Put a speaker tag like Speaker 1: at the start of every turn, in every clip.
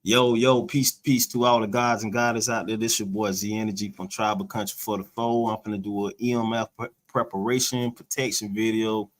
Speaker 1: Peace to all the gods and goddess out there. This your boy Z Energy from Tribal Country for the Foe. I'm gonna do an EMF preparation protection video,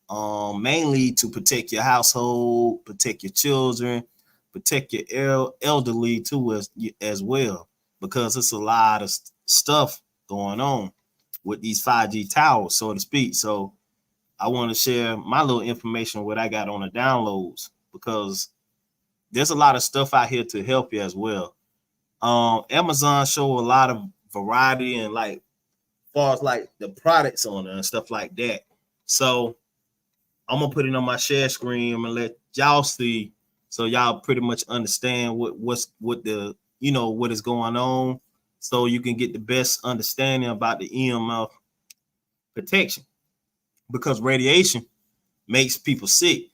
Speaker 1: mainly to protect your household, protect your children, protect your elderly too as well, because it's a lot of stuff going on with these 5G towers, so to speak. So I want to share my little information what I got on the downloads because there's a lot of stuff out here to help you as well. Amazon show a lot of variety and like far as like the products on it and stuff like that. So I'm gonna put it on my share screen. I'm gonna let y'all see so y'all pretty much understand what the what is going on, so you can get the best understanding about the EMF protection because radiation makes people sick.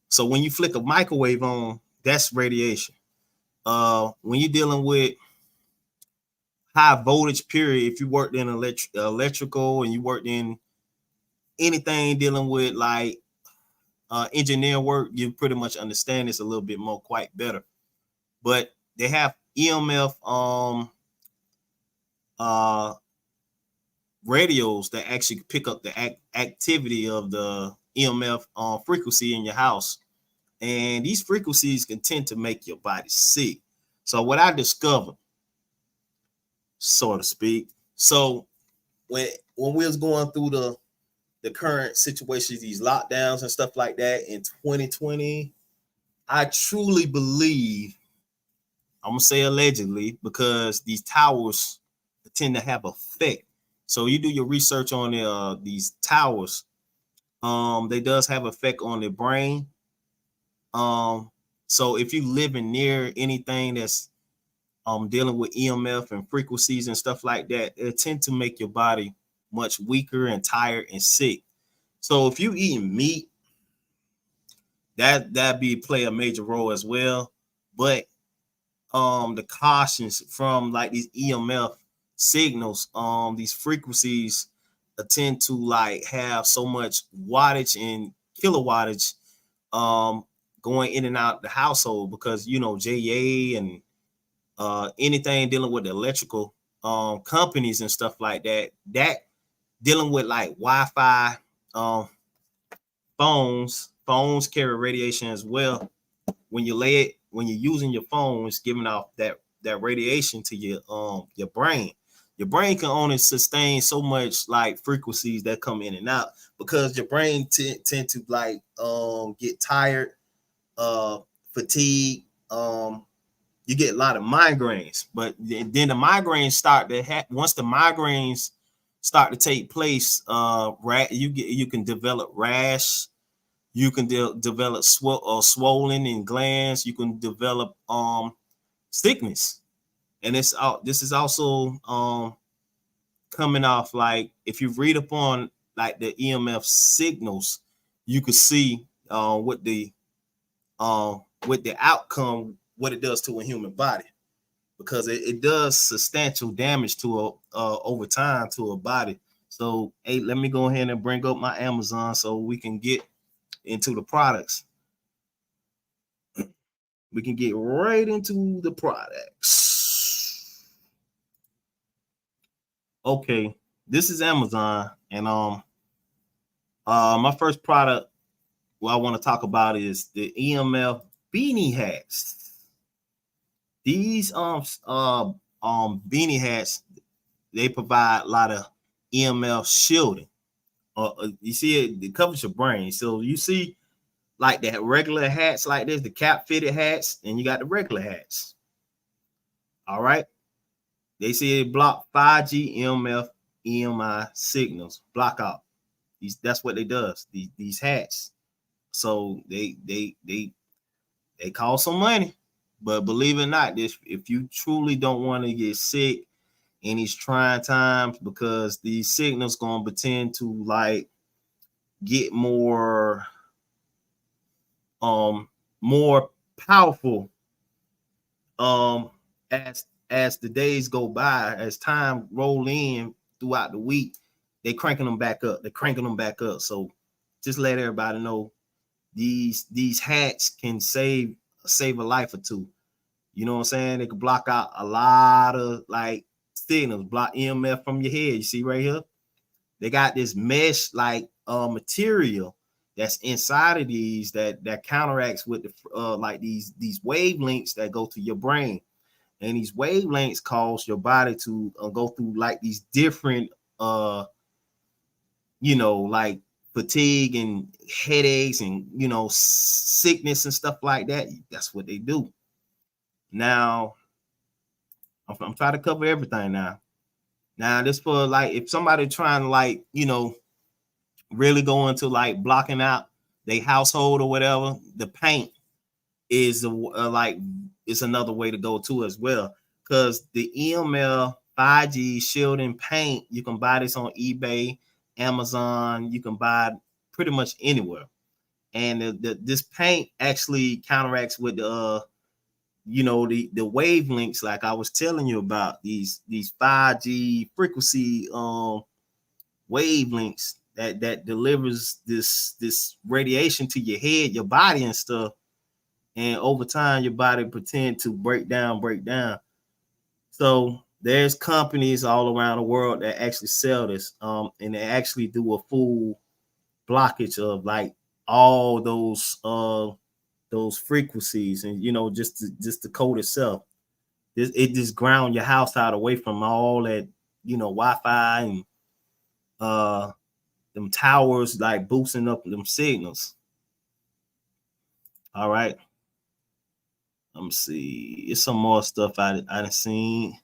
Speaker 1: So when you flick a microwave on, that's radiation. When you're dealing with high voltage period, if you worked in electrical and you worked in anything dealing with like engineer work, you pretty much understand this a little bit more, quite better. But they have EMF uh radios that actually pick up the activity of the EMF frequency in your house, and these frequencies can tend to make your body sick. So what I discovered, so to speak, so when we was going through the current situations, these lockdowns and stuff like that in 2020, I truly believe, I'm gonna say allegedly, because these towers tend to have effect. So you do your research on these towers. They does have effect on the brain. So if you living near anything that's dealing with EMF and frequencies and stuff like that, it tend to make your body much weaker and tired and sick. So if you eating meat, that be play a major role as well. But the cautions from like these EMF signals, these frequencies tend to like have so much wattage and kilowattage going in and out the household, because JA and anything dealing with the electrical companies and stuff like that dealing with like Wi-Fi, um, phones carry radiation as well. When you're using your phone, it's giving off that radiation to your brain. Your brain can only sustain so much like frequencies that come in and out, because your brain tend to like get tired, uh fatigue. You get a lot of migraines, but then the migraines start to once the migraines start to take place, you can develop rash, you can develop swollen in glands, you can develop sickness. And this is also coming off, like if you read upon like the EMF signals, you could see with the outcome, what it does to a human body, because it does substantial damage to over time to a body. So hey, let me go ahead and bring up my Amazon so we can get into the products. We can get right into the products. Okay, this is Amazon, and my first product what I want to talk about is the EMF beanie hats. These beanie hats, they provide a lot of EMF shielding. You see it covers your brain. So you see like the regular hats like this, the cap fitted hats, and you got the regular hats. All right. They say it block 5G EMF EMI signals. Block out. That's what they does. These hats. So they cost some money. But believe it or not, if you truly don't want to get sick in these trying times, because these signals gonna pretend to like get more powerful as the days go by, as time roll in throughout the week, they cranking them back up. They're cranking them back up. So just let everybody know these hats can save a life or two. You know what I'm saying? It can block out a lot of like signals, block EMF from your head. You see right here? They got this mesh like material that's inside of these that counteracts with the like these wavelengths that go to your brain. And these wavelengths cause your body to go through like these different like fatigue and headaches and sickness and stuff like that. That's what they do. Now I'm trying to cover everything now. Now this for like if somebody trying to like really go into like blocking out their household or whatever, the paint is like it's another way to go too as well. Because the EML 5G shielding paint, you can buy this on eBay, Amazon. You can buy pretty much anywhere. And this paint actually counteracts with the wavelengths, like I was telling you about, these 5G frequency wavelengths that delivers this radiation to your head, your body and stuff. And over time, your body pretend to break down. So there's companies all around the world that actually sell this, and they actually do a full blockage of like all those frequencies, and just the code itself. It just ground your house out away from all that Wi-Fi and them towers like boosting up them signals. All right. Let me see. It's some more stuff I done seen.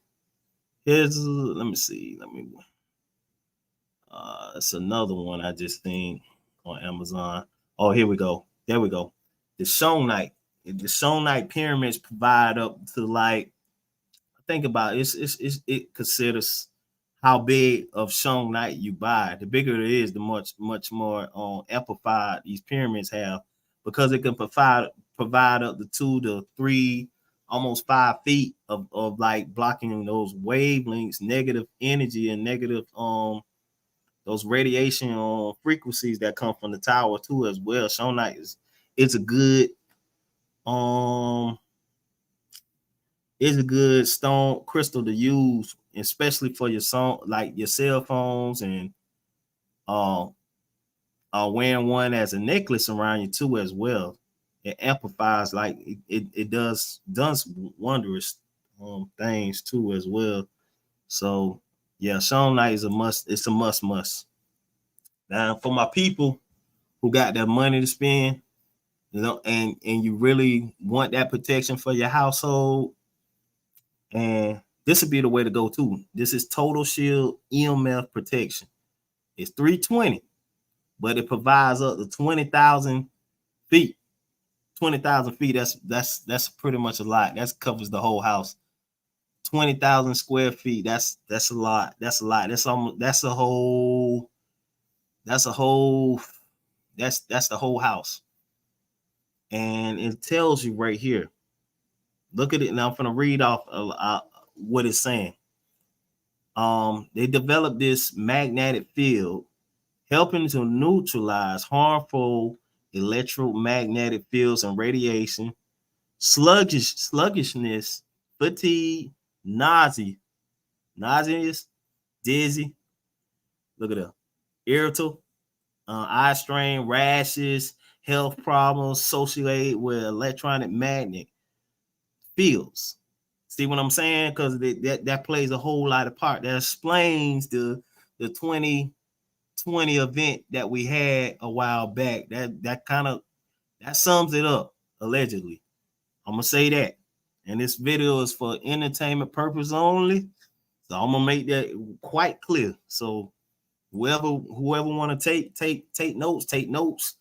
Speaker 1: Let me see. It's another one I just think on Amazon. Oh, here we go. There we go. The Shonite. The Shonite pyramids provide up to like, think about it, it considers how big of Shonite you buy. The bigger it is, the much more amplified these pyramids have, because it can provide up to 2 to 3, almost 5 feet of like blocking those wavelengths, negative energy and negative those radiation frequencies that come from the tower too as well. Shonite it's a good stone crystal to use, especially for your like your cell phones, and wearing one as a necklace around you too as well. It amplifies, like it does wondrous things too as well. So yeah, Shonite is a must. It's a must. Now for my people who got that money to spend, and you really want that protection for your household, and this would be the way to go too. This is Total Shield EMF protection. It's $320, but it provides up to 20,000 feet. 20,000 feet. That's pretty much a lot. That covers the whole house. 20,000 square feet. That's a lot. That's a lot. That's a whole. That's the whole house. And it tells you right here. Look at it. Now I'm going to read off what it's saying. They developed this magnetic field, helping to neutralize harmful electromagnetic fields and radiation, sluggishness, fatigue, nauseous, dizzy. Look at that. Irritable, eye strain, rashes, health problems associated with electronic magnet fields. See what I'm saying? Because that plays a whole lot of part. That explains the 2020 event that we had a while back. That sums it up, allegedly. I'm gonna say that. And this video is for entertainment purpose only. So I'm gonna make that quite clear. So whoever want to take notes, take notes.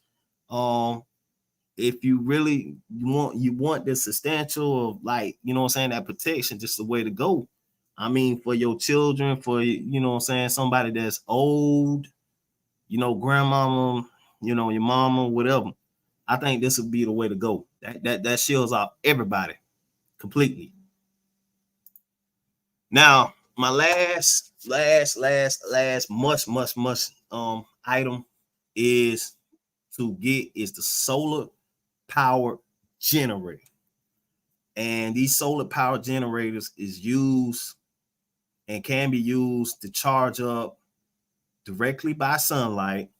Speaker 1: If you really want this substantial of, like, what I'm saying, that protection, just the way to go. I mean, for your children, for what I'm saying, somebody that's old, grandmama, your mama, whatever. I think this would be the way to go. That shields out everybody completely. Now, my last must item is the solar power generator. And these solar power generators is used and can be used to charge up directly by sunlight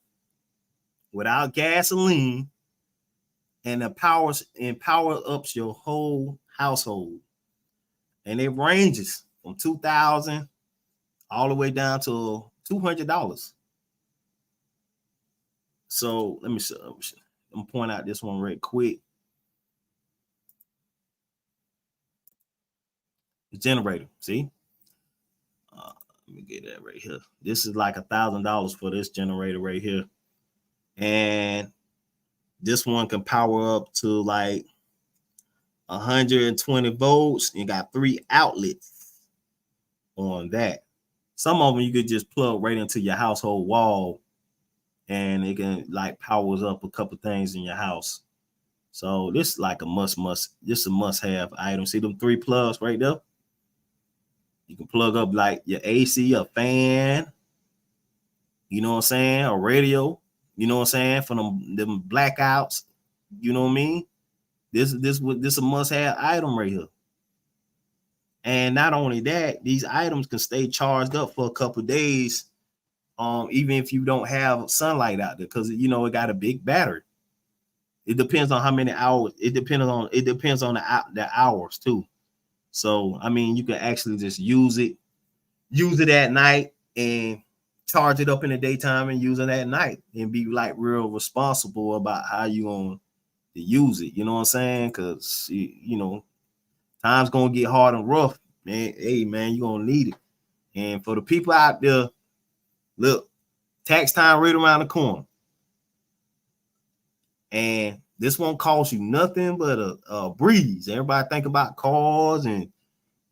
Speaker 1: without gasoline, and power ups your whole household. And it ranges from 2,000 all the way down to $200. So let me see. I'm gonna point out this one right quick. The generator. See, let me get that right here. This is like $1,000 for this generator right here, and this one can power up to like 120 volts. You got 3 outlets on that. Some of them you could just plug right into your household wall, and it can like powers up a couple things in your house. So this is like a must. This is a must-have item. See them 3 plugs right there? You can plug up like your AC, a fan, you know what I'm saying, a radio, you know what I'm saying, for them blackouts, you know what I mean? This a must-have item right here. And not only that, these items can stay charged up for a couple of days, even if you don't have sunlight out there, because you know it got a big battery. It depends on how many hours. It depends on the hours too. So I mean, you can actually just use it at night and charge it up in the daytime and use it at night and be like real responsible about how you gonna use it. You know what I'm saying? Because you know time's gonna get hard and rough, man. Hey man, you're gonna need it. And for the people out there, look, tax time right around the corner. And this won't cost you nothing but a breeze. Everybody think about cars and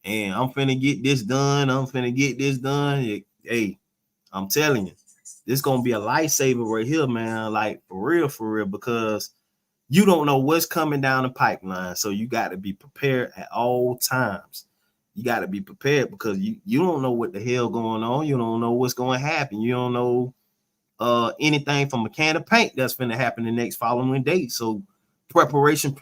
Speaker 1: I'm finna get this done. I'm finna get this done. Hey, I'm telling you, this gonna be a lifesaver right here, man. Like for real, because you don't know what's coming down the pipeline. So you got to be prepared at all times. You got to be prepared because you don't know what the hell going on. You don't know what's going to happen. You don't know anything from a can of paint that's going to happen the next following day. So preparation.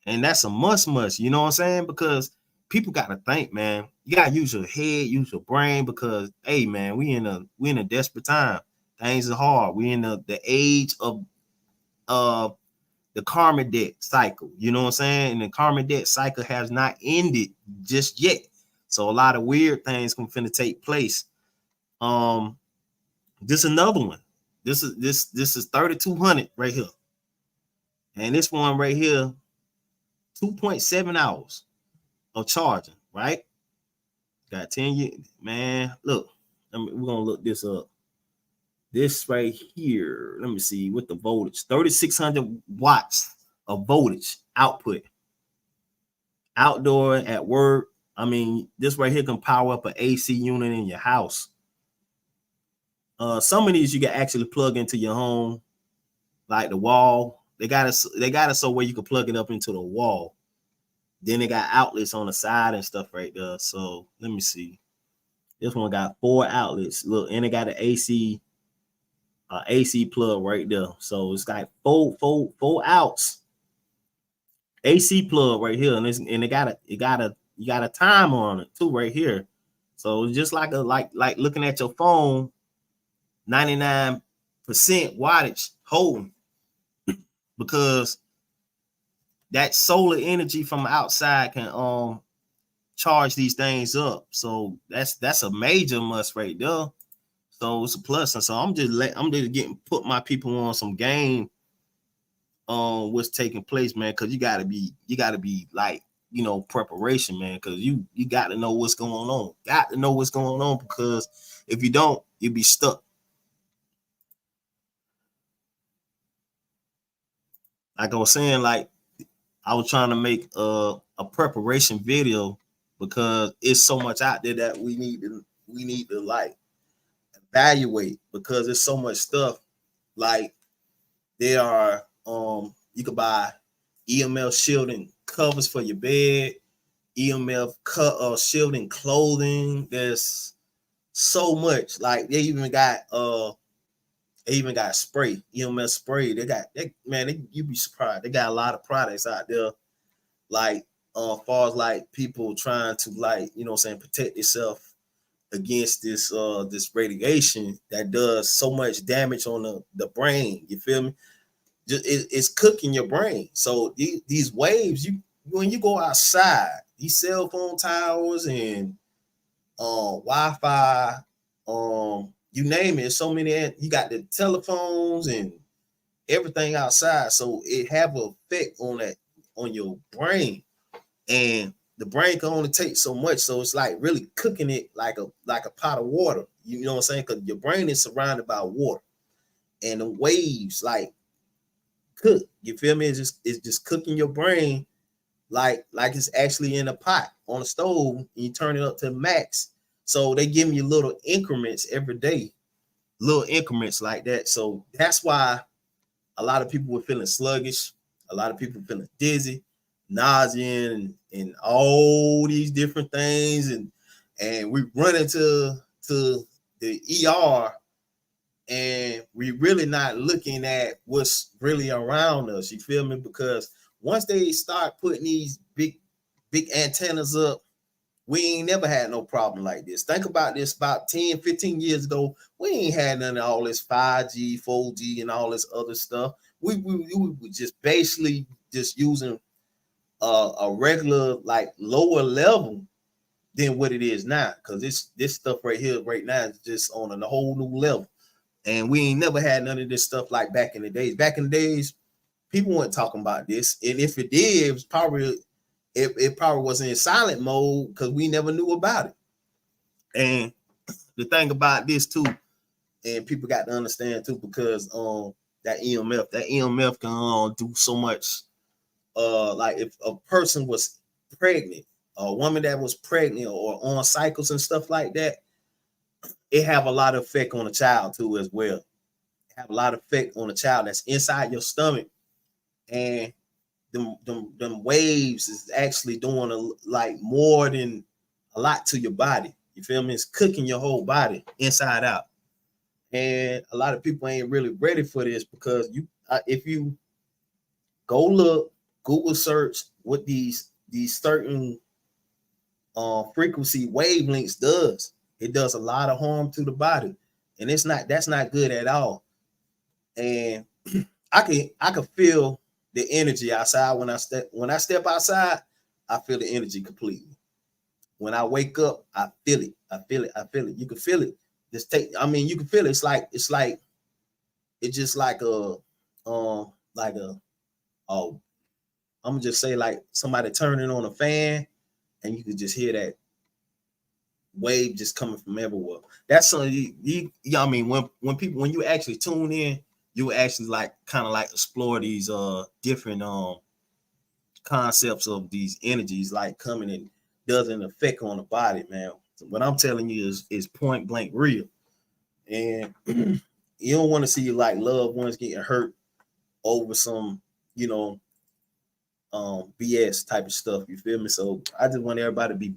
Speaker 1: And that's a must, you know what I'm saying? Because people got to think, man. You got to use your head, use your brain, because hey, man, we in a desperate time. Things are hard. We in the age of the karma debt cycle, you know what I'm saying? And the karma debt cycle has not ended just yet. So a lot of weird things can finna take place. This another one. This is 3,200 right here. And this one right here, 2.7 hours of charging, right? Got 10 years. Man, look, we're gonna look this up. This right here, let me see what the voltage, 3,600 watts of voltage output. Outdoor, at work. I mean, this right here can power up an AC unit in your house. Some of these you can actually plug into your home, like the wall. They got it so where you can plug it up into the wall. Then they got outlets on the side and stuff right there. So let me see. This one got 4 outlets. Look, and it got an AC plug right there. So it's got four outs. AC plug right here, and it got a timer on it too right here. So it's just like looking at your phone, 99% wattage holding, because that solar energy from outside can charge these things up. So that's a major must right there. So it's a plus. And so I'm just getting put my people on some game on what's taking place, man, because you gotta be like, you know, preparation, man, because you got to know what's going on. Got to know what's going on, because if you don't, you'll be stuck. Like I was saying, like I was trying to make a preparation video, because it's so much out there that we need to like evaluate, because there's so much stuff. Like there are you could buy EMF shielding covers for your bed, EMF shielding clothing. There's so much. Like they even got They even got spray, EMS spray. You'd be surprised. They got a lot of products out there, like as far as like people trying to like, protect themselves against this radiation that does so much damage on the brain. You feel me? It's cooking your brain. So these waves, when you go outside, these cell phone towers and Wi-Fi, you name it, so many. You got the telephones and everything outside, so it have an effect on your brain, and the brain can only take so much. So it's like really cooking it like a pot of water. You know what I'm saying? Because your brain is surrounded by water, and the waves like cook. You feel me? It's just cooking your brain like it's actually in a pot on a stove, and you turn it up to max. So they give you little increments every day, little increments like that. So that's why a lot of people were feeling sluggish, a lot of people feeling dizzy, nausea, and all these different things, and we run into the ER, and we really not looking at what's really around us. You feel me? Because once they start putting these big antennas up, we ain't never had no problem like this. Think about this, about 10, 15 years ago, we ain't had none of all this 5G, 4G, and all this other stuff. We were just basically just using a regular, like lower level than what it is now. Because this stuff right here, right now, is just on a whole new level. And we ain't never had none of this stuff like back in the days. Back in the days, people weren't talking about this. And if it did, it was probably it probably was in silent mode because we never knew about it. And the thing about this too, and people got to understand too, because that EMF can do so much. Like if a person was pregnant, a woman that was pregnant or on cycles and stuff like that, it have a lot of effect on the child too as well. It have a lot of effect on the child that's inside your stomach, and them waves is actually doing like more than a lot to your body. You feel me? It's cooking your whole body inside out. And a lot of people ain't really ready for this, because if you go look, Google search what these certain frequency wavelengths does. It does a lot of harm to the body, and that's not good at all. And I can feel the energy outside when I step outside. I feel the energy completely. When I wake up, I feel it. I feel it. I feel it. You can feel it. You can feel it. It's just like I'm gonna just say like somebody turning on a fan, and you can just hear that wave just coming from everywhere. That's something when you actually tune in, you actually like kind of like explore these different concepts of these energies like coming and doesn't affect on the body, man. So what I'm telling you is point blank real. And you don't want to see like loved ones getting hurt over some, BS type of stuff. You feel me? So I just want everybody to be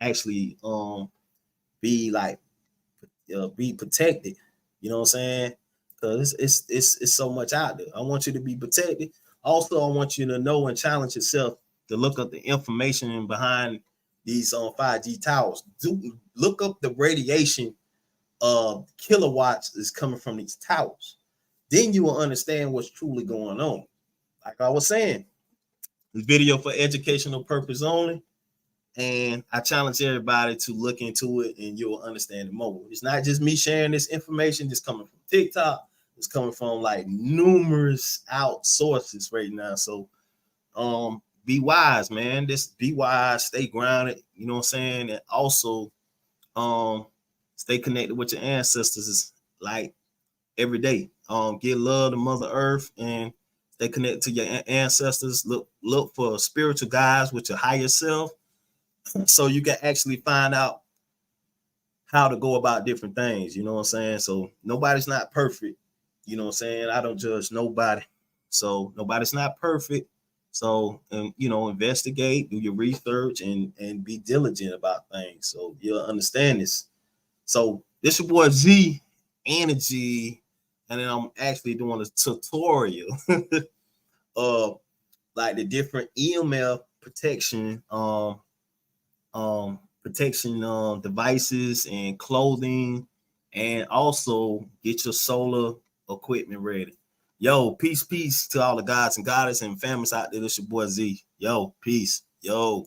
Speaker 1: actually be like be protected. You know what I'm saying? Because it's so much out there. I want you to be protected. Also, I want you to know and challenge yourself to look up the information behind these 5G towers. Look up the radiation kilowatts is coming from these towers. Then you will understand what's truly going on. Like I was saying, the video for educational purpose only. And I challenge everybody to look into it, and you'll understand it more. It's not just me sharing this information just coming from TikTok. It's coming from like numerous out sources right now. So be wise, man. Just be wise, stay grounded, you know what I'm saying? And also stay connected with your ancestors like every day. Give love to Mother Earth and stay connected to your ancestors. Look for spiritual guides with your higher self, so you can actually find out how to go about different things. You know what I'm saying? So nobody's not perfect. You know what I'm saying? I don't judge nobody. So nobody's not perfect. So, and investigate, do your research, and be diligent about things, so you'll understand this. So this your boy Z Energy. and then I'm actually doing a tutorial of like the different EMF protection protection devices and clothing, and also get your solar equipment ready. Yo, peace to all the gods and goddesses and families out there. This your boy Z. Yo, peace. Yo.